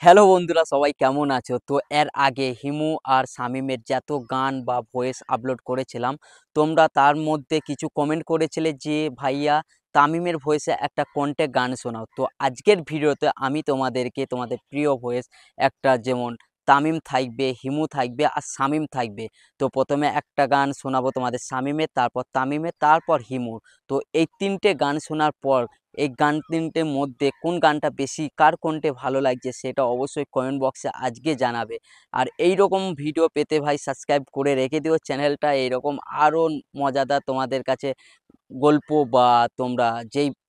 Hello বন্ধুরা, সবাই কেমন আছো? তো এর আগে হিমু আর শামিমের যত গান বা ভয়েস আপলোড করেছিলাম, তোমরা তার মধ্যে কিছু কমেন্ট করেছিলে যে ভাইয়া তামিমের ভয়েসে একটা কন্টে গান শোনাও। তো আজকের ভিডিওতে আমি তোমাদেরকে তোমাদের প্রিয় ভয়েস একটা, যেমন তামিম থাকবে, হিমু থাকবে আর শামিম থাকবে। তো প্রথমে একটা গান শোনাবো তোমাদের শামিমের, তারপর তামিমের, তারপর হিমুর। তো এই তিনটে গান শোনার পর এই গান তিনটের মধ্যে কোন গানটা বেশি কার কোনটে ভালো লাগছে সেটা অবশ্যই কমেন্ট বক্সে আজকে জানাবে। আর এই রকম ভিডিও পেতে ভাই সাবস্ক্রাইব করে রেখে দিও চ্যানেলটা। এইরকম আরও মজাদার তোমাদের কাছে গল্প বা তোমরা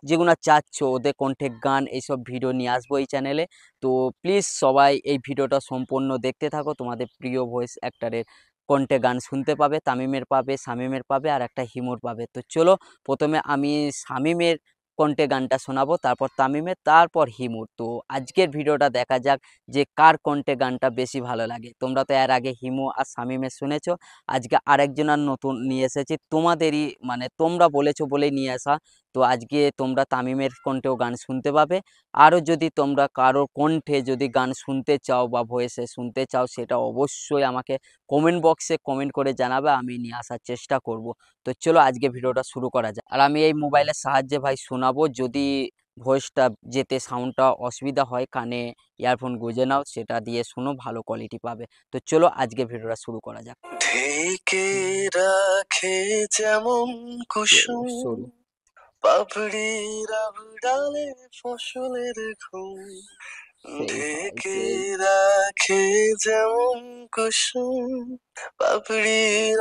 যেগুলো চাচ্ছ ওদের কণ্ঠে গান, এইসব ভিডিও নিয়ে আসবো এই চ্যানেলে। তো প্লিজ সবাই এই ভিডিওটা সম্পূর্ণ দেখতে থাকো, তোমাদের প্রিয় ভয়েস অ্যাক্টরের কণ্ঠে গান শুনতে পাবে, তামিমের পাবে, শামিমের পাবে আর একটা হিমুর পাবে। তো চলো, প্রথমে আমি শামিমের কণ্ঠে গানটা শোনাবো, তারপর তামিমের, তারপর হিমুর। তো আজকের ভিডিওটা দেখা যাক যে কার কণ্ঠে গানটা বেশি ভালো লাগে। তোমরা তো এর আগে হিমু আর শামিমের শুনেছো, আজকে আরেকজনের নতুন নিয়ে এসেছি, তোমাদেরই মানে তোমরা বলেছো বলেই নিয়ে আসা। তো আজকে তোমরা তামিমের কণ্ঠেও গান শুনতে পাবে। আরও যদি তোমরা কারোর কণ্ঠে যদি গান শুনতে চাও বা ভয়েসে শুনতে চাও, সেটা অবশ্যই আমাকে কমেন্ট বক্সে কমেন্ট করে জানাবে, আমি নিয়ে আসার চেষ্টা করব। তো চলো আজকে ভিডিওটা শুরু করা যাক। আর আমি এই মোবাইলের সাহায্যে ভাই শোনাবো, যদি ভয়েসটা যেতে সাউন্ডটা অসুবিধা হয়, কানে ইয়ারফোন গুঁজে নাও, সেটা দিয়ে শোনো, ভালো কোয়ালিটি পাবে। তো চলো আজকে ভিডিওটা শুরু করা যাক। ঢেকে রাখে যেমন কুসুম শুরু। পাপড়ির ডালে ফসলের ঘুম। ঢেকে রাখে যেমন কুসুম পাপড়ির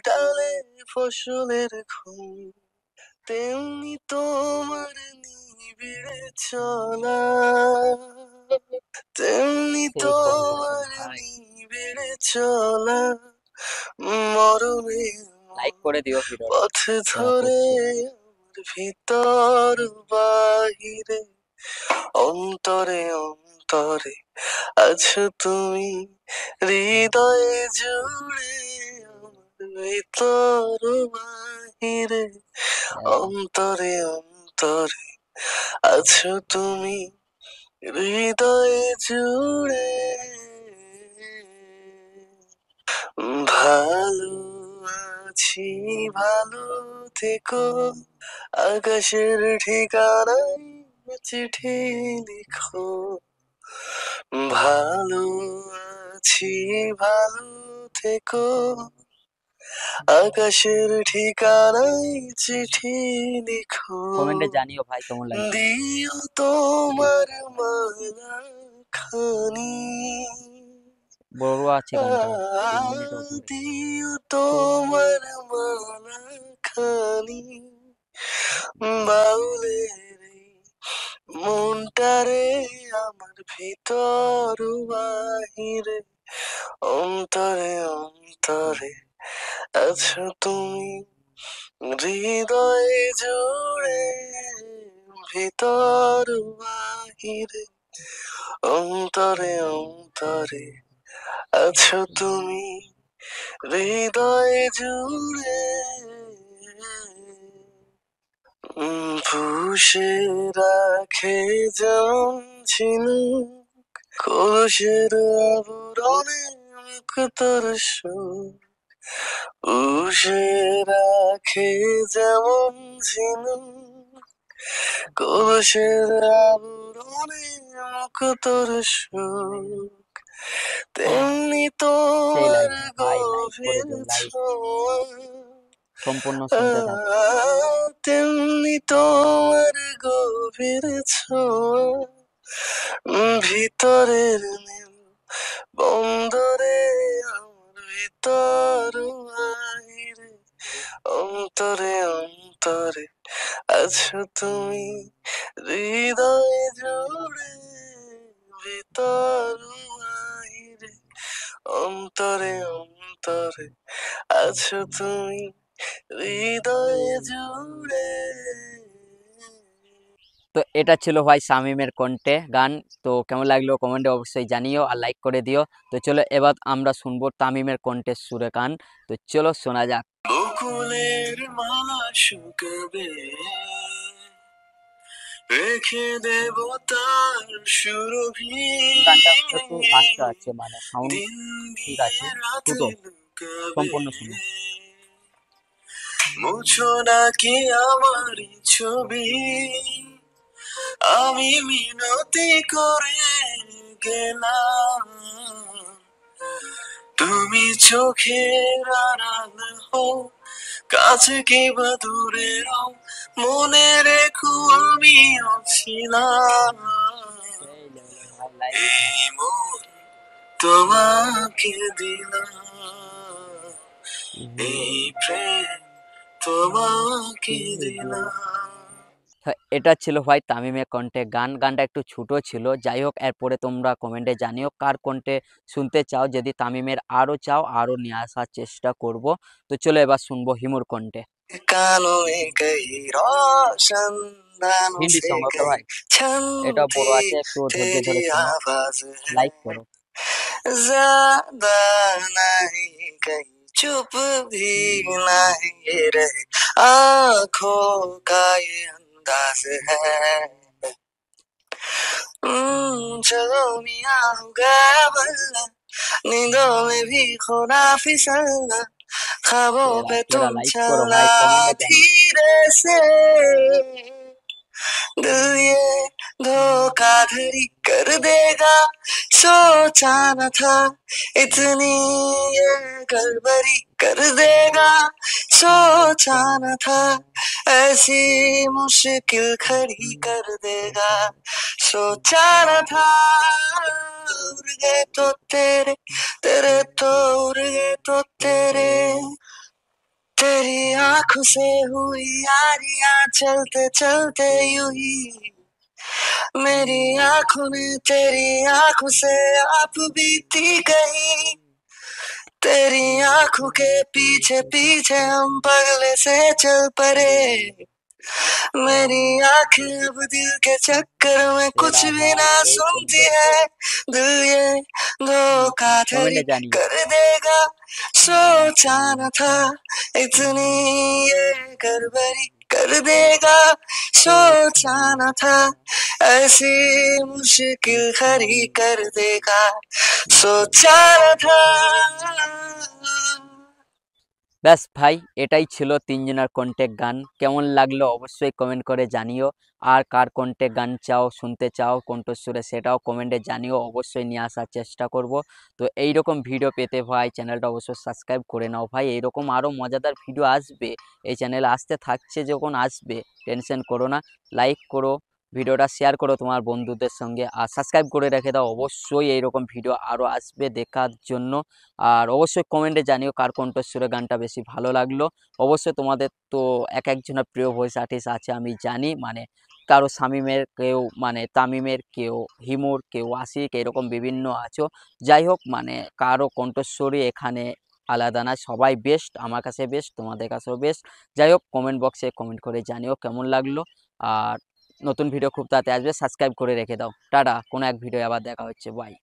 ডালে ফসলের ঘুম, তেমনি তোমার নিবিড়ে চলা, তেমনি তোমার নিবিড়ে চলা মরণে লাইক করে দিও ভিডিওটা পথ যারা ধরে দেখছো। ভিতর বাহিরে অন্তরে অন্তরে আছো তুমি, হৃদয়ে জুড়ে আমার ভিতর বাহিরে অন্তরে অন্তরে আছো তুমি, হৃদয়ে জুড়ে। ভালো আছি ভালো থেকো, আকাশের ঠিকানায় চিঠি লিখো। ভালো আছি ভালো থেকো, আকাশের ঠিকানায় চিঠি লিখো। কমেন্টে জানিও ভাই কেমন লাগছে। দিও তোমার মালা খানি, বড় আছে গানটা, 3 মিনিটের উপরে। দিও তোমার মালা খানি, বাউলের মনটারে আমার ভিতর বাহিরে অন্তরে অন্তরে আছো তুমি, হৃদয়ে জুড়ে ভিতর বাহিরে অন্তরে অন্তরে আছো তুমি, হৃদয়ে জুড়ে। পুষে রাখে যেমন ঝিনুক কলসের আবরণে মুখ তোর সুখ, পুষে রাখে যেমন ঝিনুক কলসের আবরণে মুখ তোর সুখ, তেমনি সেই তোমার লাগবে ভাই, লাইক করে গভীর দিও, লাইক ছোঁয়া, সম্পূর্ণ শুনতে থাকো। তেমনি তোমার গভীর ছোঁয়া, ভিতরের নীল বন্দরে আমার ভিতর বাহিরে অন্তরে অন্তরে আছো তুমি, হৃদয়ে জুড়ে ভিতর বাহিরে অন্তরে অন্তরে আছো তুমি, হৃদয়ে জুড়ে। তো এটা ছিল ভাই শামিমের কণ্ঠে গান। তো কেমন লাগলো কমেন্টে অবশ্যই জানিও আর লাইক করে দিও। তো চলো এবার আমরা শুনবো তামিমের কণ্ঠের সুরে গান। তো চলো শোনা যাক। বকুলের মালা শুকাবে, রেখে দেব তার সুরভি, গানটা একটু আস্তে আছে, মানে সাউন্ড দিন ঠিক গিয়ে আছে, রাতে ছোট, লুকাবে। সম্পূর্ণ শোনো। মুছো নাকি আমার ছবি, আমি মিনতি করে গেলাম, তুমি চোখের আড়াল হও, কাছে কিংবা দূরে রও, মনে রেখো আমিও ছিলাম। সেই লেভেলের ভাই লাইক। এই মন তোমাকে দিলাম, এই প্রেম তোমাকে দিলাম। হ্যাঁ, এটা ছিল ভাই তামিমের কণ্ঠে গান। গানটা একটু ছোট ছিল, যাই হোক এরপরে তোমরা কমেন্টে জানিও কার কণ্ঠে শুনতে চাও, যদি তামিমের আরও চাও আরও নিয়ে আসার চেষ্টা করব। তো চলো এবার শুনবো হিমুর কণ্ঠে। कानों में कई रोशन दानों হিন্দি से সঙ্গ, ওকে कई ভাই, छन এটা বড় भी আছে, একটু ধৈর্য तेरी ধরে শোনো, आवाज है, লাইক করো। ज्यादा नहीं कहीं चुप भी नहीं ये रहे, आंखों का ये अंदाज है। चलो मियाँ हो गया वल्ला, नींदों में भी खोना फिसलना, ख्वाबों সেরা पे সেরা, तुम লাইক করো चलना ভাই, কমেন্টে জানিও। धीरे से, दिल ये धोखाधड़ी कर देगा, सोचा न था इतनी ये गड़बड़ी कर देगा, सोचा न था ऐसी मुश्किल खड़ी कर देगा, सोचा न था। उड़ गए तो तेरे, तेरे तो उड़ गए तो तेरे, तेरी आंखों से हुई यारियां चलते चलते यूं ही, मेरी आंखों ने तेरी आंखों से आप बीती गई, तेरी आंखों के पीछे पीछे हम पगले से चल पड़े, मेरी आंखें अब दिल के चक्कर में कुछ সেরা भी ভাই, ना সেই सुनती সুন্দর, है, दिल ये धोखाधड़ी কমেন্টে জানিও। कर देगा, सोचा न था इतनी ये गड़बड़ी कर देगा, सोचा न था ऐसी मुश्किल खड़ी कर देगा, सोचा न था। ব্যাস ভাই, এটাই ছিল তিনজনের কণ্ঠে গান। কেমন লাগলো অবশ্যই কমেন্ট করে জানিও। আর কার কণ্ঠে গান চাও, শুনতে চাও কণ্ঠস্বরে, সেটাও কমেন্টে জানিও, অবশ্যই নিয়ে আসার চেষ্টা করব। তো এইরকম ভিডিও পেতে ভাই চ্যানেলটা অবশ্যই সাবস্ক্রাইব করে নাও ভাই, এইরকম আরও মজাদার ভিডিও আসবে এই চ্যানেলে, আসতে থাকছে, যখন আসবে টেনশন করো না। লাইক করো, ভিডিওটা শেয়ার করো তোমার বন্ধুদের সঙ্গে, আর সাবস্ক্রাইব করে রেখে দাও, অবশ্যই এইরকম ভিডিও আরও আসবে দেখার জন্য। আর অবশ্যই কমেন্টে জানিও কার কণ্ঠস্বরে গানটা বেশি ভালো লাগলো। অবশ্যই তোমাদের তো এক একজনের প্রিয় ভয়েস আর্টিস্ট আছে আমি জানি, মানে কারো শামীমের, কেউ মানে তামিমের, কেউ হিমুর, কেউ আশিক, এরকম বিভিন্ন আছো। যাই হোক, মানে কারো কণ্ঠস্বরই এখানে আলাদা না, সবাই বেস্ট, আমার কাছে বেস্ট, তোমাদের কাছেও বেস্ট। যাই হোক, কমেন্ট বক্সে কমেন্ট করে জানিও কেমন লাগলো। আর নতুন ভিডিও খুব তাড়াতাড়ি আসবে, সাবস্ক্রাইব করে রেখে দাও। টাটা, কোনো এক ভিডিও আবার দেখা হচ্ছে, বাই।